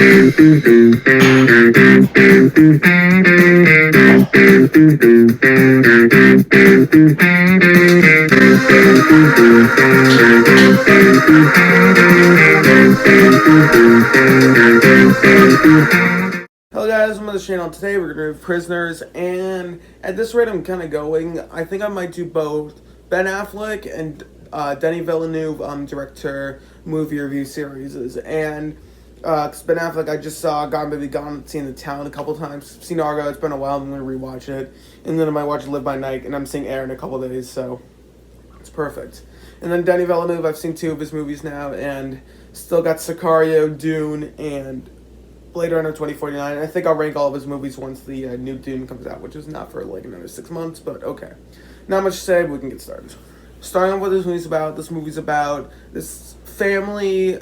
Hello guys, welcome to the channel. Today we're going to do Prisoners, and at this rate I'm kind of going. I think I might do both Ben Affleck and Denis Villeneuve director movie review series. And cause Ben Affleck, I just saw Gone Baby Gone, seen The Town a couple times, seen Argo, it's been a while, I'm going to rewatch it, and then I might watch Live by Night, and I'm seeing Air in a couple days, so it's perfect. And then Denis Villeneuve, I've seen 2 of his movies now, and still got Sicario, Dune, and Blade Runner 2049. I think I'll rank all of his movies once the new Dune comes out, which is not for like another 6 months, but okay. Not much to say, but we can get started. Starting off what this movie's about this family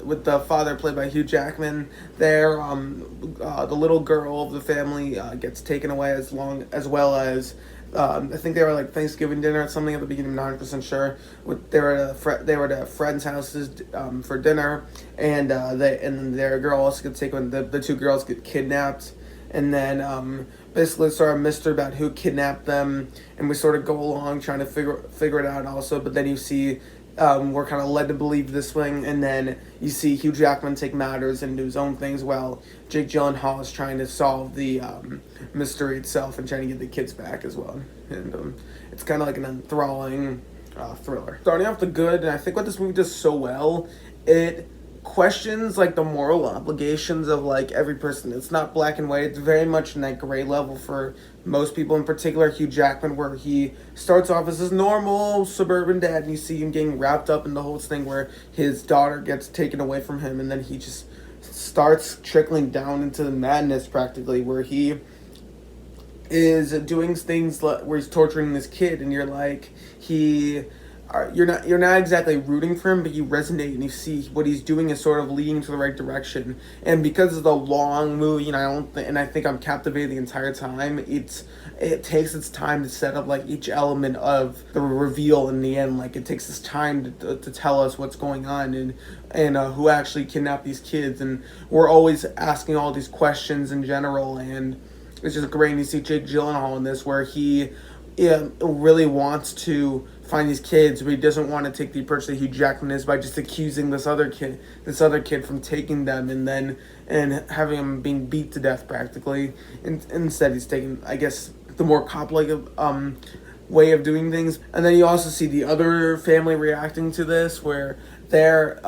with the father played by Hugh Jackman. There, the little girl of the family gets taken away as well as I think they were like Thanksgiving dinner or something at the beginning. I'm not 100% sure. They were at a friend's houses for dinner, and their girl also gets taken. The 2 girls get kidnapped, and then basically sort of mystery about who kidnapped them, and we sort of go along trying to figure it out also. But then you see. We're kind of led to believe this thing, and then you see Hugh Jackman take matters and do his own things while Jake Gyllenhaal is trying to solve the mystery itself and trying to get the kids back as well. And it's kind of like an enthralling thriller. Starting off the good, and I think what this movie does so well, it questions like the moral obligations of like every person. It's not black and white. It's very much in that gray level for most people, in particular Hugh Jackman, where he starts off as this normal suburban dad, and you see him getting wrapped up in the whole thing where his daughter gets taken away from him, and then he just starts trickling down into the madness practically, where he is doing things where he's torturing this kid, and you're like, you're not exactly rooting for him, but you resonate and you see what he's doing is sort of leading to the right direction. And because of the long movie, and I think I'm captivated the entire time. It takes its time to set up like each element of the reveal in the end. Like it takes its time to tell us what's going on and who actually kidnapped these kids. And we're always asking all these questions in general. And it's just great. And you see Jake Gyllenhaal in this, where he really wants to find these kids, but he doesn't want to take the approach that Hugh Jackman is by just accusing this other kid from taking them, and having him being beat to death practically. Instead, he's taking, I guess, the more cop-like way of doing things. And then you also see the other family reacting to this, where they're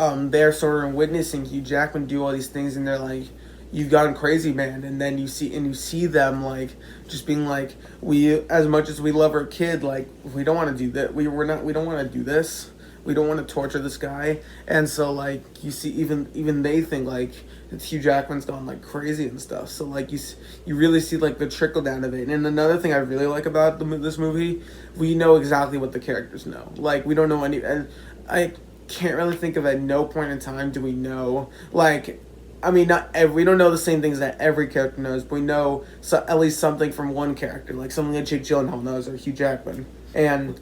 sort of witnessing Hugh Jackman do all these things, and they're like, "You've gone crazy, man." And then you see them like just being like, "We, as much as we love our kid, like we don't want to do that. We don't want to do this. We don't want to torture this guy." And so like you see even they think like Hugh Jackman's gone like crazy and stuff. So like you really see like the trickle down of it. And another thing I really like about this movie, we know exactly what the characters know. Like we don't know any, and I can't really think of at no point in time do we know like. I mean, we don't know the same things that every character knows, but we know at least something from one character, like something that Jake Gyllenhaal knows or Hugh Jackman. And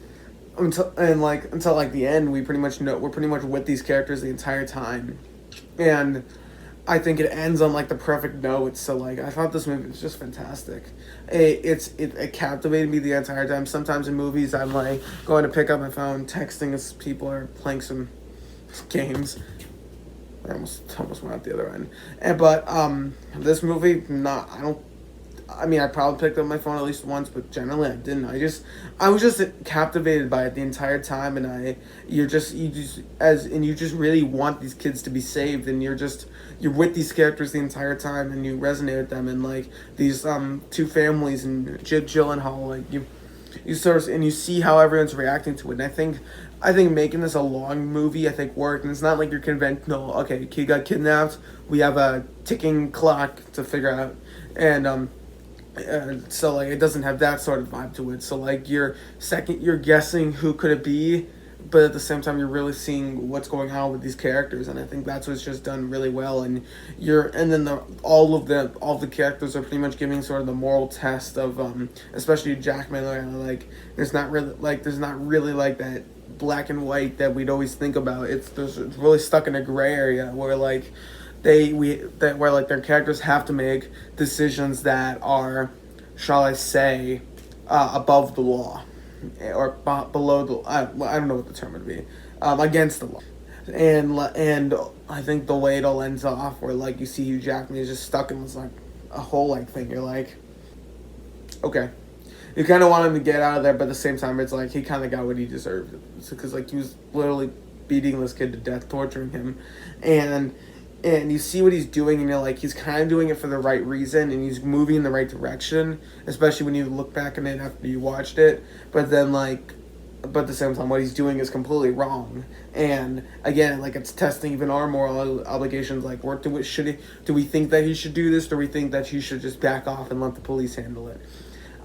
until the end, we're pretty much with these characters the entire time. And I think it ends on like the perfect note. So like I thought this movie was just fantastic. It captivated me the entire time. Sometimes in movies, I'm like going to pick up my phone, texting as people are playing some games. I almost went out the other end. But this movie, I probably picked up my phone at least once, but generally I didn't. I was just captivated by it the entire time, and you just really want these kids to be saved, and you're with these characters the entire time, and you resonate with them, and like these 2 families and Jake Gyllenhaal, like you sort of, and you see how everyone's reacting to it. And I think making this a long movie, I think, worked. And it's not like your conventional, okay, kid got kidnapped, we have a ticking clock to figure out. And so, like, it doesn't have that sort of vibe to it. So, like, you're guessing who could it be, but at the same time, you're really seeing what's going on with these characters. And I think that's what's just done really well. And all of the characters are pretty much giving sort of the moral test of, especially Jackman, like, there's not really like that black and white that we'd always think about. It's really stuck in a gray area where like that where like their characters have to make decisions that are, shall I say, above the law, or below the, I don't know what the term would be, against the law. And I think the way it all ends off, where like you see Hugh Jackman is just stuck in this like a hole like thing. You're like, okay, you kind of want him to get out of there, but at the same time, it's like he kind of got what he deserved, because like he was literally beating this kid to death, torturing him, and you see what he's doing, and you're like, he's kind of doing it for the right reason, and he's moving in the right direction, especially when you look back on it after you watched it. But then like, but at the same time, what he's doing is completely wrong. And again, like it's testing even our moral obligations. Like, what do we think that he should do this? Do we think that he should just back off and let the police handle it?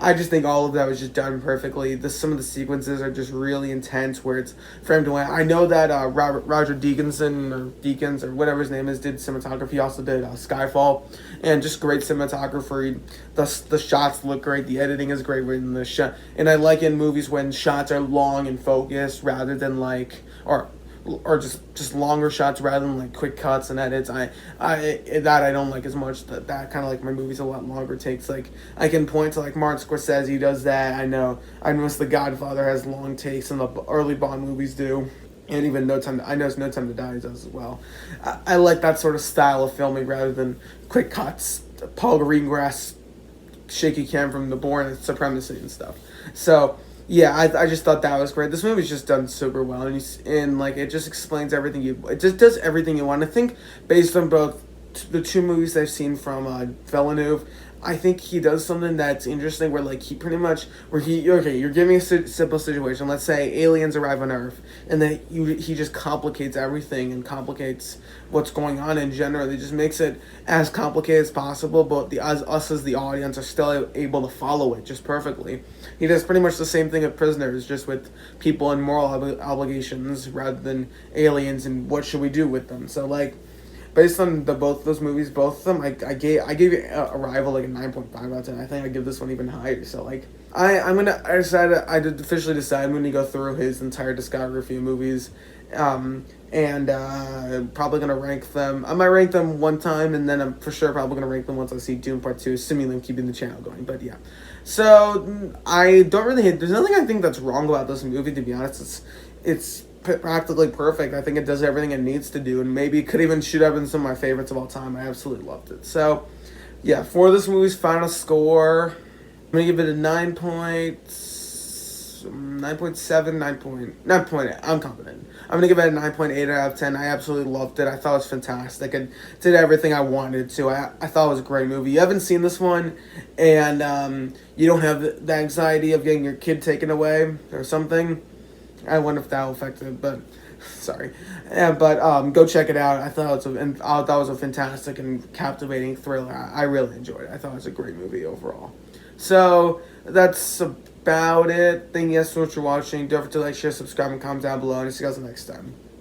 I just think all of that was just done perfectly. Some of the sequences are just really intense, where it's framed away. I know that Roger Deakins or whatever his name is did cinematography. He also did Skyfall, and just great cinematography. The shots look great. The editing is great in the shot, and I like in movies when shots are long and focused rather than like or just longer shots rather than like quick cuts and edits. I don't like as much. That kind of like my movies a lot longer takes. Like I can point to like Martin Scorsese does that. I know The Godfather has long takes, and the early Bond movies do. And even No Time to Die does as well. I like that sort of style of filming rather than quick cuts. Paul Greengrass shaky cam from The Bourne Supremacy and stuff. So yeah, I just thought that was great. This movie's just done super well, and like it just explains everything it just does everything you want. I think based on both the two movies I've seen from Villeneuve, I think he does something that's interesting, where like he pretty much you're giving a simple situation. Let's say aliens arrive on Earth, and then he just complicates everything and complicates what's going on in general. He just makes it as complicated as possible, but us as the audience are still able to follow it just perfectly. He does pretty much the same thing with Prisoners, just with people and moral obligations rather than aliens and what should we do with them. So like, based on both those movies, both of them, I gave Arrival like a 9.5 out of 10. I think I give this one even higher. So like, I did officially decide I'm gonna go through his entire discography of movies, and probably gonna rank them. I might rank them one time, and then I'm for sure probably gonna rank them once I see Dune Part 2, assuming I'm keeping the channel going. But yeah, so I don't really hate. There's nothing I think that's wrong about this movie. To be honest, it's practically perfect. I think it does everything it needs to do, and maybe it could even shoot up in some of my favorites of all time. I absolutely loved it. So, yeah, for this movie's final score, I'm gonna give it a 9.8. I'm confident. I'm gonna give it a 9.8 out of 10. I absolutely loved it. I thought it was fantastic. It did everything I wanted to. I thought it was a great movie. You haven't seen this one, and you don't have the anxiety of getting your kid taken away or something. I wonder if that will affect it, but sorry. Yeah, but go check it out. I thought it was a fantastic and captivating thriller. I really enjoyed it. I thought it was a great movie overall. So that's about it. Thank you guys so much for watching. Don't forget to like, share, subscribe, and comment down below. And see you guys next time.